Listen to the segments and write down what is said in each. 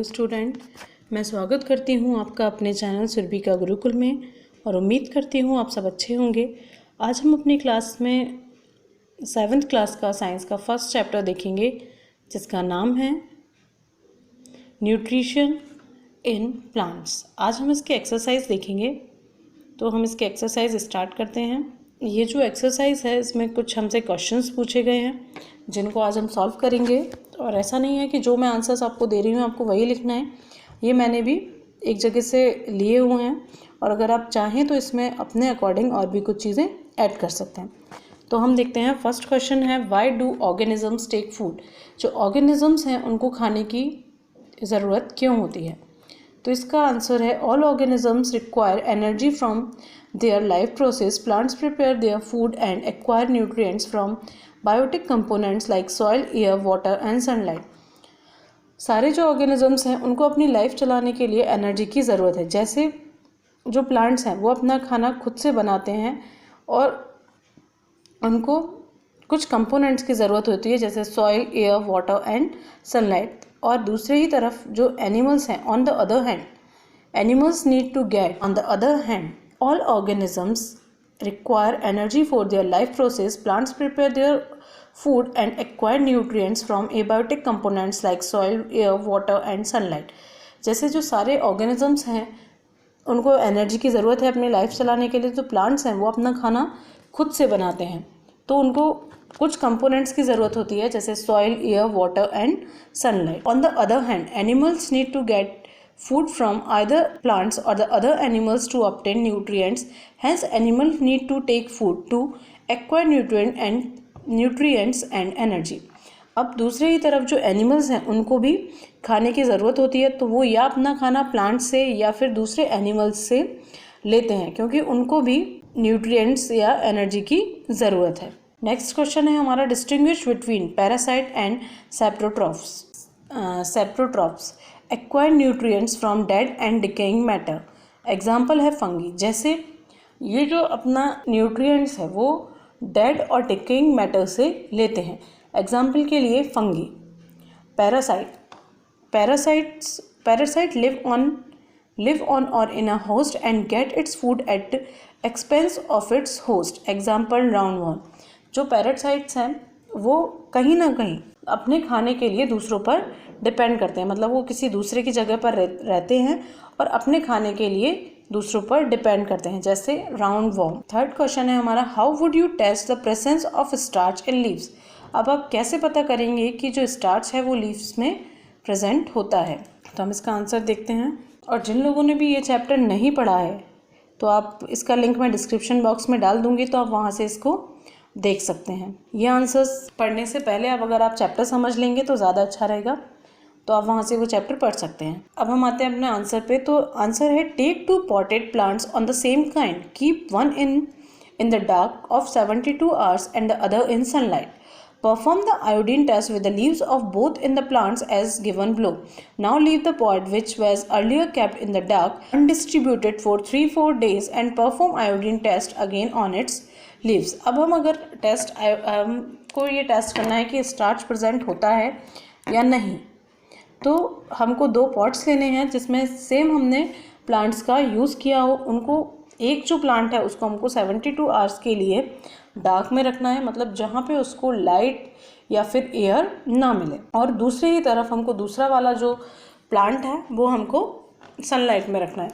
Hello student, मैं स्वागत करती हूँ आपका अपने चैनल सुरभि का गुरुकुल में और उम्मीद करती हूँ आप सब अच्छे होंगे। आज हम अपनी क्लास में 7th क्लास का साइंस का फर्स्ट चैप्टर देखेंगे जिसका नाम है न्यूट्रिशन इन प्लांट्स। आज हम इसके एक्सरसाइज देखेंगे, तो हम इसके एक्सरसाइज स्टार्ट करते हैं। ये जो एक्सरसाइज है इसमें कुछ हमसे क्वेश्चंस पूछे गए हैं जिनको आज हम सॉल्व करेंगे। और ऐसा नहीं है कि जो मैं आंसर्स आपको दे रही हूँ आपको वही लिखना है, ये मैंने भी एक जगह से लिए हुए हैं और अगर आप चाहें तो इसमें अपने अकॉर्डिंग और भी कुछ चीज़ें ऐड कर सकते हैं। तो हम देखते हैं, फर्स्ट क्वेश्चन है why do organisms take food. जो ऑर्गेनिजम्स हैं उनको खाने की ज़रूरत क्यों होती है? तो इसका आंसर है all organisms require energy from their life process. Plants prepare their food and acquire nutrients from biotic components like soil, air, water and sunlight. सारे जो ऑर्गेनिजम्स हैं उनको अपनी लाइफ चलाने के लिए एनर्जी की ज़रूरत है। जैसे जो प्लांट्स हैं वो अपना खाना खुद से बनाते हैं और उनको कुछ कंपोनेंट्स की ज़रूरत होती है जैसे soil, air, water and sunlight. और दूसरे ही तरफ जो एनिमल्स हैं, on the other hand animals need to get on the other hand all organisms require energy for their life process. Plants prepare their food and acquire nutrients from abiotic components like soil, air, water and sunlight. जैसे जो सारे organisms हैं उनको energy की ज़रूरत है अपनी life चलाने के लिए, तो प्लांट्स हैं वो अपना खाना खुद से बनाते हैं, तो उनको कुछ कंपोनेंट्स की ज़रूरत होती है जैसे soil, air, water and sunlight. On the other hand animals need to get food from either plants or the other animals to obtain nutrients. Hence animals need to take food to acquire nutrients and energy. अब दूसरे ही तरफ जो animals हैं उनको भी खाने की ज़रूरत होती है, तो वो या अपना खाना प्लांट से या फिर दूसरे एनिमल्स से लेते हैं क्योंकि उनको भी न्यूट्रिएंट्स या एनर्जी की ज़रूरत है। नेक्स्ट क्वेश्चन है हमारा distinguish between parasite and saprotrophs. Saprotrophs acquire nutrients from dead and decaying matter. Example है फंगी। जैसे ये जो अपना न्यूट्रिएंट्स है वो डेड और डिकेइंग मैटर से लेते हैं। एग्जाम्पल के लिए फंगी। पैरासाइट लिव ऑन और in a host and get its food at expense of its host. Example roundworm. जो पैरासाइट्स हैं वो कहीं ना कहीं अपने खाने के लिए दूसरों पर डिपेंड करते हैं, मतलब वो किसी दूसरे की जगह पर रहते हैं और अपने खाने के लिए दूसरों पर डिपेंड करते हैं, जैसे राउंड वॉर्म। थर्ड क्वेश्चन है हमारा how would you test the presence of starch in leaves. अब आप कैसे पता करेंगे कि जो स्टार्च है वो लीव्स में प्रेजेंट होता है? तो हम इसका आंसर देखते हैं। और जिन लोगों ने भी ये चैप्टर नहीं पढ़ा है तो आप इसका लिंक मैं डिस्क्रिप्शन बॉक्स में डाल दूँगी, तो आप वहाँ से इसको देख सकते हैं। ये आंसर्स पढ़ने से पहले अगर आप चैप्टर समझ लेंगे तो ज़्यादा अच्छा रहेगा, तो आप वहाँ से वो चैप्टर पढ़ सकते हैं। अब हम आते हैं अपने आंसर पे। तो आंसर है take 2 potted plants on the same kind, keep one in the dark of 72 hours and the other in sunlight. Perform the iodine test with the leaves of both in the plants as given below. Now leave the pot which was earlier kept in the dark undistributed for 3-4 days and perform iodine test again on its leaves. अब हम अगर हमको ये test करना है कि starch present होता है या नहीं, तो हमको 2 पॉट्स लेने हैं जिसमें सेम हमने प्लांट्स का यूज़ किया हो। उनको एक जो प्लांट है उसको हमको 72 hours के लिए डार्क में रखना है, मतलब जहाँ पे उसको लाइट या फिर एयर ना मिले, और दूसरे ही तरफ हमको दूसरा वाला जो प्लांट है वो हमको सनलाइट में रखना है।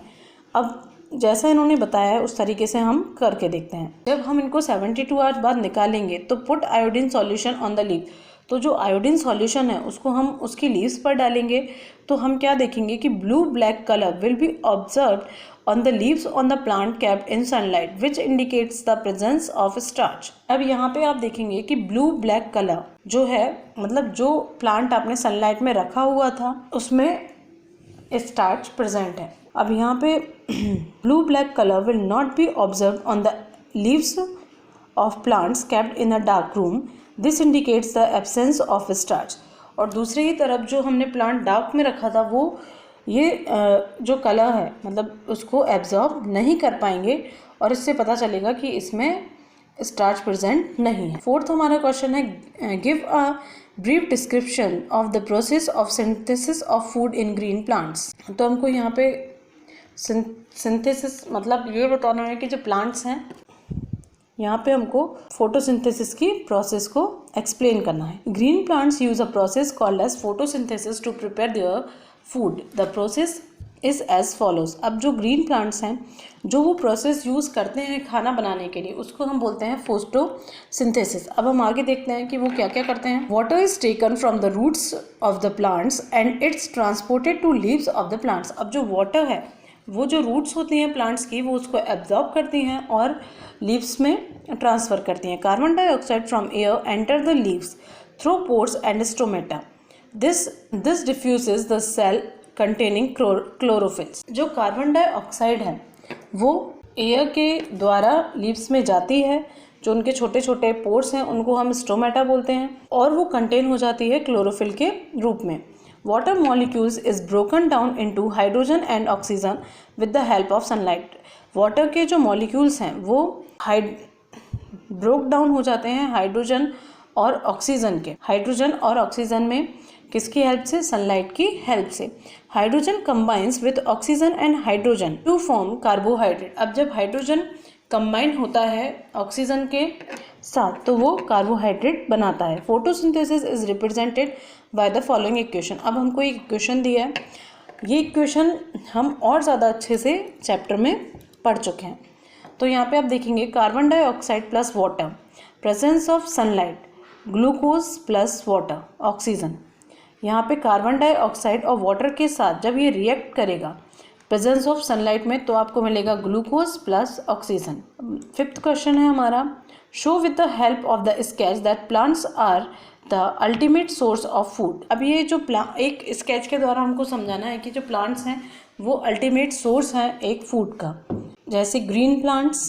अब जैसा इन्होंने बताया है उस तरीके से हम करके देखते हैं। जब हम इनको 72 hours बाद निकालेंगे तो put iodine solution on the leave. तो जो आयोडीन सॉल्यूशन है उसको हम उसकी लीव्स पर डालेंगे तो हम क्या देखेंगे कि blue black colour will be observed on the leaves on the plant kept in sunlight which indicates the presence of starch. अब यहाँ पे आप देखेंगे कि ब्लू ब्लैक कलर जो है, मतलब जो प्लांट आपने सनलाइट में रखा हुआ था उसमें स्टार्च प्रेजेंट है। अब यहाँ पे blue black colour will not be observed on the leaves of plants kept in a dark room, this indicates the absence of starch. और दूसरी ही तरफ जो हमने प्लांट डार्क में रखा था वो ये जो कलर है मतलब उसको एब्जॉर्ब नहीं कर पाएंगे और इससे पता चलेगा कि इसमें स्टार्च प्रेजेंट नहीं है। फोर्थ हमारा क्वेश्चन है give a brief description of the process of synthesis of food in green plants. तो हमको यहाँ पे सिंथेसिस मतलब ये बताना है कि जो प्लांट्स हैं यहाँ पे हमको फोटोसिंथेसिस की प्रोसेस को एक्सप्लेन करना है। Green plants use a process called as photosynthesis to prepare their food. The process is as follows. अब जो ग्रीन प्लांट्स हैं जो वो प्रोसेस यूज़ करते हैं खाना बनाने के लिए उसको हम बोलते हैं फोटोसिंथेसिस। अब हम आगे देखते हैं कि वो क्या क्या करते हैं। Water is taken from the roots of the plants and it's transported to leaves of the plants. अब जो वाटर है वो जो रूट्स होती हैं प्लांट्स की वो उसको एब्जॉर्ब करती हैं और लीव्स में ट्रांसफ़र करती हैं। Carbon dioxide from air enter the leaves through pores and stomata. This diffuses the cell containing chlorophylls. जो कार्बन डाइऑक्साइड है वो एयर के द्वारा लीव्स में जाती है, जो उनके छोटे छोटे पोर्स हैं उनको हम स्टोमेटा बोलते हैं और वो कंटेन हो जाती है क्लोरोफिल के रूप में। Water molecules is broken down into hydrogen and oxygen with the help of sunlight. Water के जो मॉलिक्यूल्स हैं वो ब्रोक डाउन हो जाते हैं हाइड्रोजन और ऑक्सीजन के। हाइड्रोजन और ऑक्सीजन में किसकी हेल्प से? सनलाइट की हेल्प से। Hydrogen combines with oxygen and hydrogen to form carbohydrate. अब जब हाइड्रोजन कंबाइन होता है ऑक्सीजन के साथ तो वो कार्बोहाइड्रेट बनाता है। Photosynthesis is represented by the following equation. अब हमको एक इक्वेशन दिया है, ये इक्वेशन हम और ज़्यादा अच्छे से चैप्टर में पढ़ चुके हैं। तो यहाँ पे आप देखेंगे carbon dioxide plus water, presence of sunlight, glucose plus water, oxygen. यहाँ पे कार्बन डाइऑक्साइड और वाटर के साथ जब ये रिएक्ट करेगा प्रेजेंस ऑफ सनलाइट में तो आपको मिलेगा glucose plus oxygen. Fifth question है हमारा, show with the help of the sketch that plants are the ultimate source of food. अब ये जो एक स्केच के द्वारा हमको समझाना है कि जो प्लांट्स हैं वो अल्टीमेट सोर्स हैं एक फूड का। जैसे green plants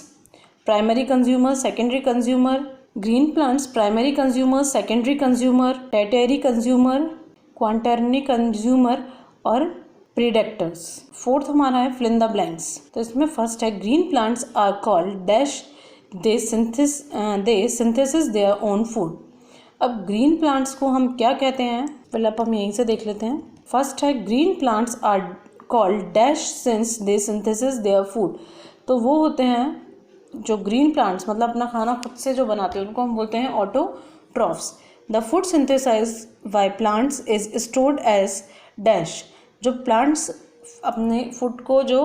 primary consumer, secondary consumer, green plants primary consumer, secondary consumer, tertiary consumer, quaternary consumer और प्रीडेक्टर्स। फोर्थ हमारा है फिल इन द ब्लैंक्स। तो इसमें फर्स्ट है green plants are called dash they synthesis their own food. अब green plants को हम क्या कहते हैं पहले हम यहीं से देख लेते हैं। फर्स्ट है green plants are called dash since they synthesis their food. तो वो होते हैं जो ग्रीन प्लांट्स मतलब अपना खाना खुद से जो बनाते हैं उनको हम बोलते हैं autotrophs. The food synthesise by plants is stored as dash. जो प्लांट्स अपने फूड को जो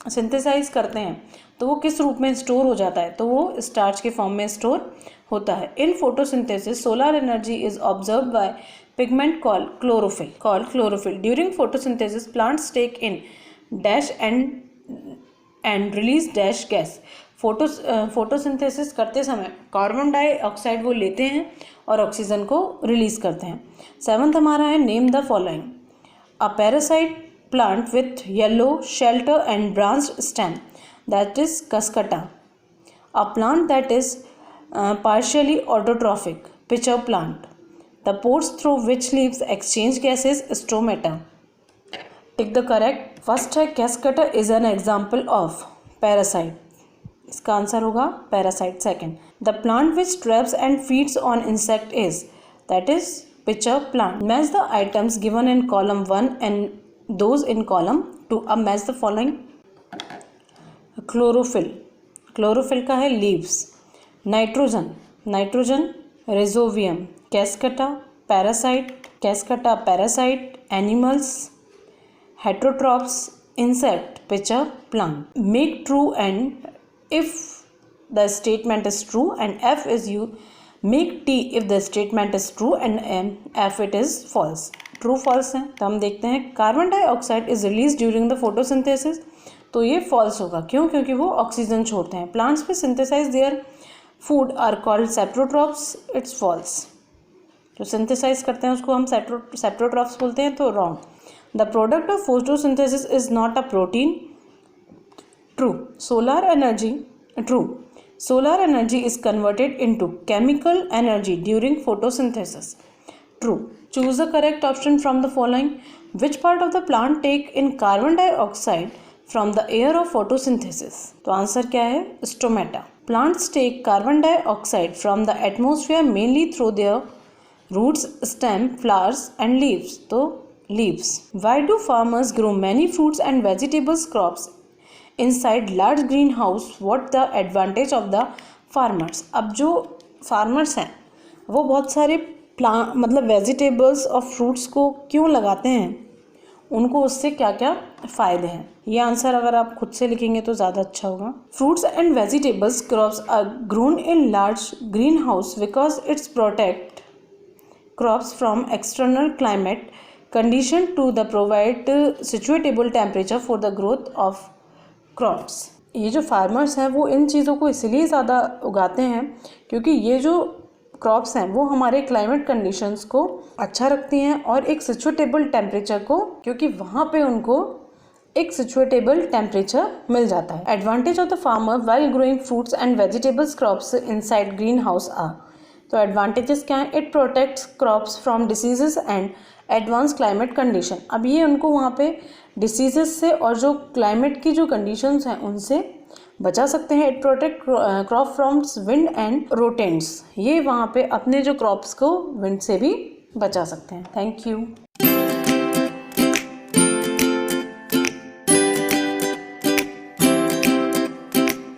सिंथेसाइज करते हैं तो वो किस रूप में स्टोर हो जाता है? तो वो स्टार्च के फॉर्म में स्टोर होता है। In photosynthesis solar energy is observe by pigment called chlorophyll. During photosynthesis plants take in dash and release dash gas. Photosynthesis करते समय कार्बन डाइऑक्साइड वो लेते हैं और ऑक्सीजन को रिलीज करते हैं। सेवंथ हमारा है name the following. A parasite plant with yellow shelter and branched stem, that is Cuscuta. A plant that is partially autotrophic, pitcher plant. The pores through which leaves exchange gases, stomata. Take the correct. First है Cuscuta is an example of parasite. इसका answer होगा parasite. Second, the plant which traps and feeds on insect is, that is pitcher plant. Match the items given in column 1 and those in column 2. अब match the following. Chlorophyll का है leaves. Nitrogen rhizobium. Cuscuta parasite animals. Heterotrophs insect pitcher plant. Make true and if the statement is true and F is you make T if the statement is true and F it is false. True false है तो हम देखते हैं carbon dioxide is release during the photosynthesis तो ये false होगा। क्यों? क्योंकि वो ऑक्सीजन छोड़ते हैं। प्लांट्स पे synthesise their food are called saprotrophs, it's false. जो सिंथेसाइज करते हैं उसको हम सेप्टोट्रॉप्स बोलते हैं, तो wrong. The product of photosynthesis is not a protein, true. Solar energy is converted into chemical energy during photosynthesis, true. Choose the correct option from the following. Which part of the plant take in carbon dioxide from the air of photosynthesis? तो answer क्या है? Stomata. Plants take carbon dioxide from the atmosphere mainly through their roots, stem, flowers and leaves. तो leaves. Why do farmers grow many fruits and vegetables crops inside large greenhouse? What the advantage of the farmers? अब जो farmers हैं वो बहुत सारे मतलब vegetables और fruits को क्यों लगाते हैं, उनको उससे क्या क्या फ़ायदे हैं, ये आंसर अगर आप खुद से लिखेंगे तो ज़्यादा अच्छा होगा. Fruits and vegetables crops are grown in large green house because its protect crops from external climate condition to the provide suitable temperature for the growth of crops. ये जो फार्मर्स हैं वो इन चीज़ों को इसलिए ज़्यादा उगाते हैं क्योंकि ये जो क्रॉप्स हैं वो हमारे क्लाइमेट कंडीशंस को अच्छा रखती हैं और एक सिचुएटेबल टेम्परेचर को, क्योंकि वहाँ पे उनको एक सिचुएटेबल टेम्परेचर मिल जाता है. Advantage of the farmer while growing fruits and vegetables crops inside green house are. तो एडवांटेजेस क्या हैं? It protects crops from diseases and advance climate condition. अब ये उनको वहाँ पे डिसीजेस से और जो क्लाइमेट की जो कंडीशंस हैं उनसे बचा सकते हैं. It protect crop from wind and rodents. ये वहाँ पे अपने जो क्रॉप्स को विंड से भी बचा सकते हैं. Thank you.